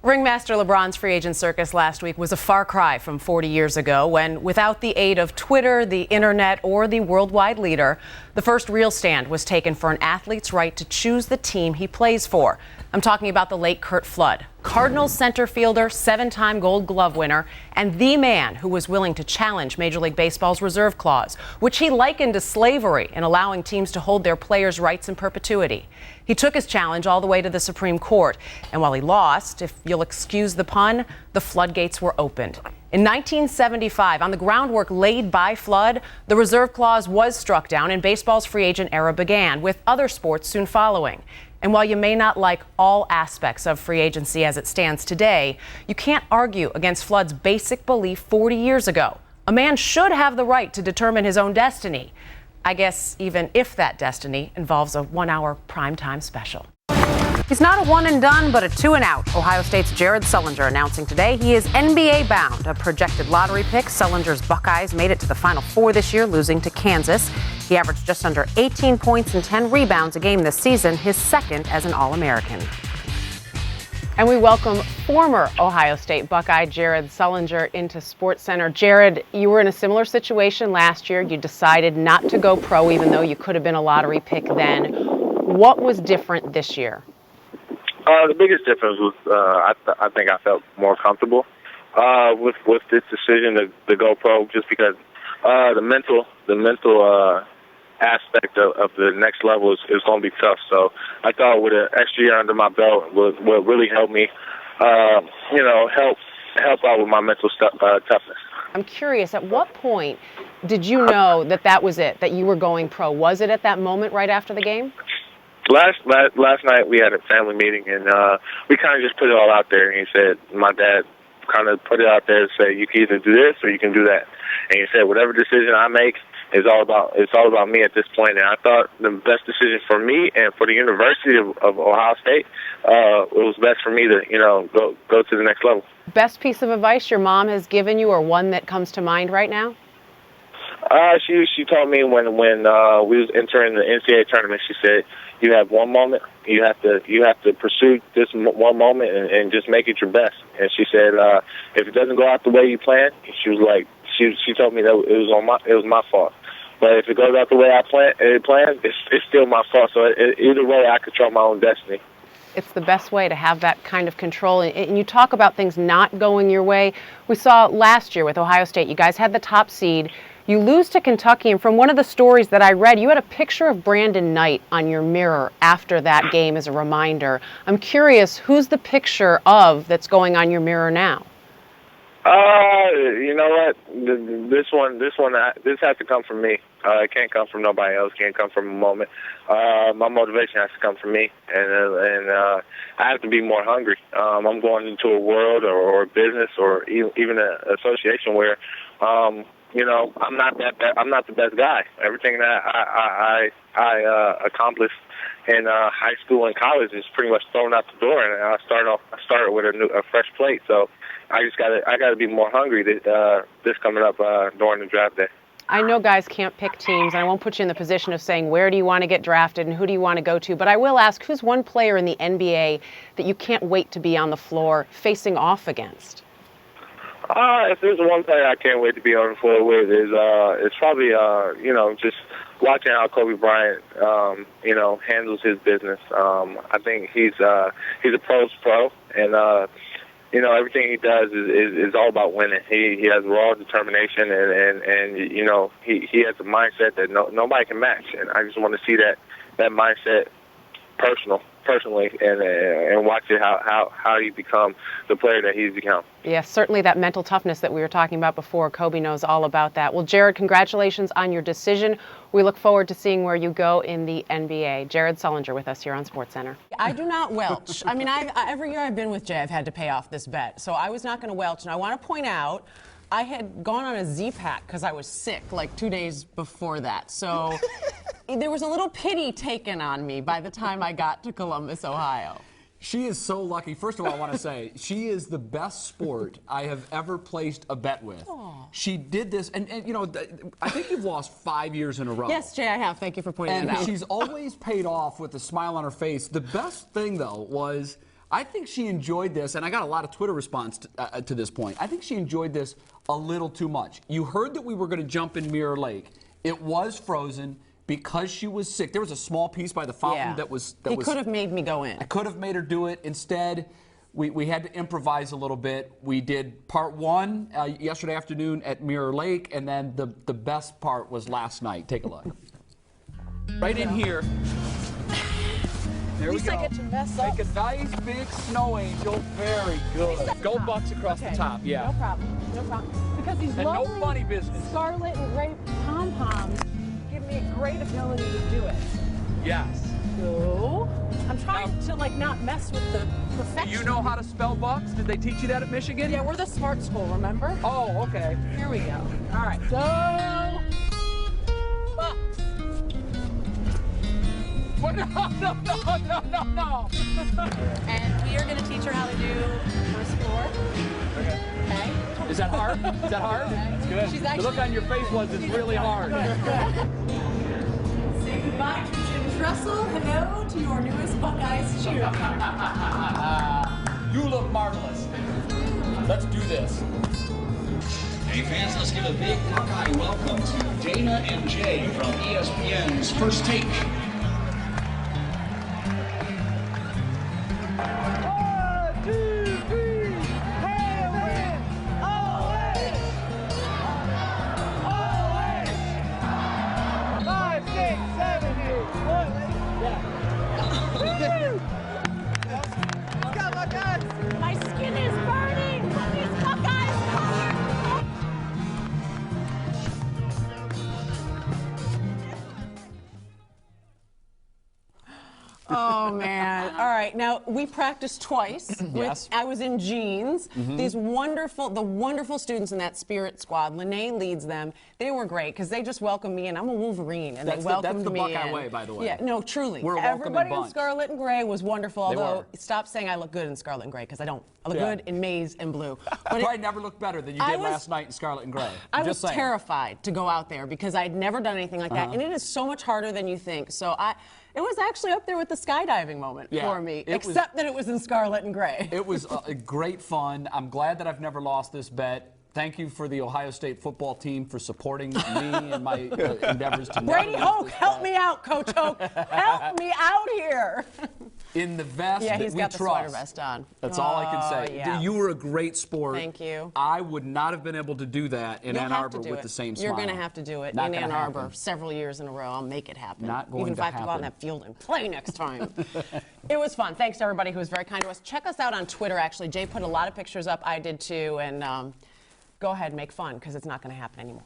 Ringmaster LeBron's free agent circus last week was a far cry from 40 years ago when, without the aid of Twitter, the internet, or the worldwide leader, the first real stand was taken for an athlete's right to choose the team he plays for. I'm talking about the late Curt Flood, Cardinals center fielder, 7-time Gold Glove winner, and the man who was willing to challenge Major League Baseball's reserve clause, which he likened to slavery in allowing teams to hold their players' rights in perpetuity. He took his challenge all the way to the Supreme Court, and while he lost, if you'll excuse the pun, the floodgates were opened. In 1975, on the groundwork laid by Flood, the reserve clause was struck down and baseball's free agent era began, with other sports soon following. And while you may not like all aspects of free agency as it stands today, you can't argue against Flood's basic belief 40 years ago. A man should have the right to determine his own destiny. I guess even if that destiny involves a 1-hour primetime special. He's not a one and done, but a 2 and out. Ohio State's Jared Sullinger announcing today he is NBA bound. A projected lottery pick, Sullinger's Buckeyes made it to the Final Four this year, losing to Kansas. He averaged just under 18 points and 10 rebounds a game this season, his second as an All-American. And we welcome former Ohio State Buckeye Jared Sullinger into SportsCenter. Jared, you were in a similar situation last year. You decided not to go pro, even though you could have been a lottery pick then. What was different this year? The biggest difference was I think I felt more comfortable with this decision to go pro, just because the mental aspect of the next level is going to be tough. So I thought with an extra year under my belt would really help me, help out with my mental toughness. I'm curious, at what point did you know that was it, that you were going pro? Was it at that moment right after the game? Last night we had a family meeting, and we kind of just put it all out there. And he said, my dad kind of put it out there and say, you can either do this or you can do that. And he said, whatever decision I make it's all about me at this point. And I thought the best decision for me and for the University of Ohio State, it was best for me to go to the next level. Best piece of advice your mom has given you, or one that comes to mind right now? She told me when we was entering the NCAA tournament, she said, you have one moment. You have to pursue this one moment and just make it your best. And she said, if it doesn't go out the way you planned, she was like, she told me that it was my fault. But if it goes out the way I planned, it's still my fault. So either way, I control my own destiny. It's the best way to have that kind of control. And you talk about things not going your way. We saw last year with Ohio State, you guys had the top seed. You lose to Kentucky, and from one of the stories that I read, you had a picture of Brandon Knight on your mirror after that game as a reminder. I'm curious, who's the picture of that's going on your mirror now? You know what? This has to come from me. It can't come from nobody else. It can't come from a moment. My motivation has to come from me, and I have to be more hungry. I'm going into a world or a business or even an association where, I'm not the best guy. Everything that I accomplished in high school and college is pretty much thrown out the door, and I started with a fresh plate. So I gotta be more hungry this coming up during the draft day. I know guys can't pick teams, and I won't put you in the position of saying where do you want to get drafted and who do you want to go to, but I will ask, who's one player in the NBA that you can't wait to be on the floor facing off against? If there's one player I can't wait to be on the floor with, it's probably just watching how Kobe Bryant handles his business. I think he's a pro's pro, and everything he does is all about winning. He has raw determination, and he has a mindset that nobody can match. And I just want to see that mindset personally, and watch it how he become the player that he's become. Yes, certainly that mental toughness that we were talking about before. Kobe knows all about that. Well, Jared, congratulations on your decision. We look forward to seeing where you go in the NBA. Jared Sullinger with us here on SportsCenter. I do not welch. I mean, every year I've been with Jay, I've had to pay off this bet. So I was not going to welch. And I want to point out, I had gone on a Z-Pack because I was sick like 2 days before that. So there was a little pity taken on me by the time I got to Columbus, Ohio. She is so lucky. First of all, I want to say, she is the best sport I have ever placed a bet with. Aww. She did this, and I think you've lost 5 years in a row. Yes, Jay, I have. Thank you for pointing it out. And she's always paid off with a smile on her face. The best thing, though, was I think she enjoyed this, and I got a lot of Twitter response to this point. I think she enjoyed this a little too much. You heard that we were going to jump in Mirror Lake. It was frozen because she was sick. There was a small piece by the fountain that was. He could have made me go in. I could have made her do it. Instead, we had to improvise a little bit. We did part one yesterday afternoon at Mirror Lake, and then the best part was last night. Take a look. Right in here. There we go. I get to mess up. Make a nice big snow angel. Very good. Gold bucks across the top. Yeah. No problem. No problem. Because these And lovely no funny business. scarlet and gray pom-poms give me a great ability to do it. Yes. So I'm trying to like not mess with the perfection. Do you know how to spell bucks? Did they teach you that at Michigan? Yeah, we're the smart school, remember? Oh, okay. Here we go. All right. So bucks. What? No. And we are going to teach her how to do first floor. Okay. Okay. Is that hard? Is that hard? It's good. She's The look on your face was it's really hard. Say goodbye to Jim Dressel. Hello to your newest Buckeyes cheer. You look marvelous. Let's do this. Hey fans, let's give a big Buckeye welcome to Dana and Jay from ESPN's First Take. My skin is burning. These Buckeyes. Oh man! All right, now we practiced twice. Yes. I was in jeans. These wonderful students in that spirit squad. Lene leads them. They were great because they just welcomed me in. I'm a Wolverine, and That's they welcomed the me Buckeye in. way, by the way. Yeah, no, truly. We're a welcoming Everybody in bunch. scarlet and gray was wonderful. Although, were. stop saying I look good in scarlet and gray because I don't. I look Yeah. good in maize and blue. I But probably never looked better than you I did was- last night in Scarlet and Gray. I Just was saying. terrified to go out there because I'd never done anything like that, and it is so much harder than you think. So it was actually up there with the skydiving moment Yeah, for me, it was- except that it was in scarlet and gray. It was great fun. I'm glad that I've never lost this bet. Thank you for the Ohio State football team for supporting me and my endeavors to never Brady lose Hoke, this help bet. me out, Coach Hoke. Help me out here. In the vest Yeah, that he's we got the trust. sweater vest on. That's all I can Oh, say. yeah. You were a great sport. Thank you. I would not have been able to do that in You'll Ann have Arbor to do with it. the same smile. You're going to have to do it Not in gonna Ann Arbor happen. several years in a row. I'll make it happen. Not going Even if to I have to go out on happen. that field and play next time. It was fun. Thanks to everybody who was very kind to us. Check us out on Twitter, actually. Jay put a lot of pictures up. I did too. And go ahead and make fun because it's not going to happen anymore.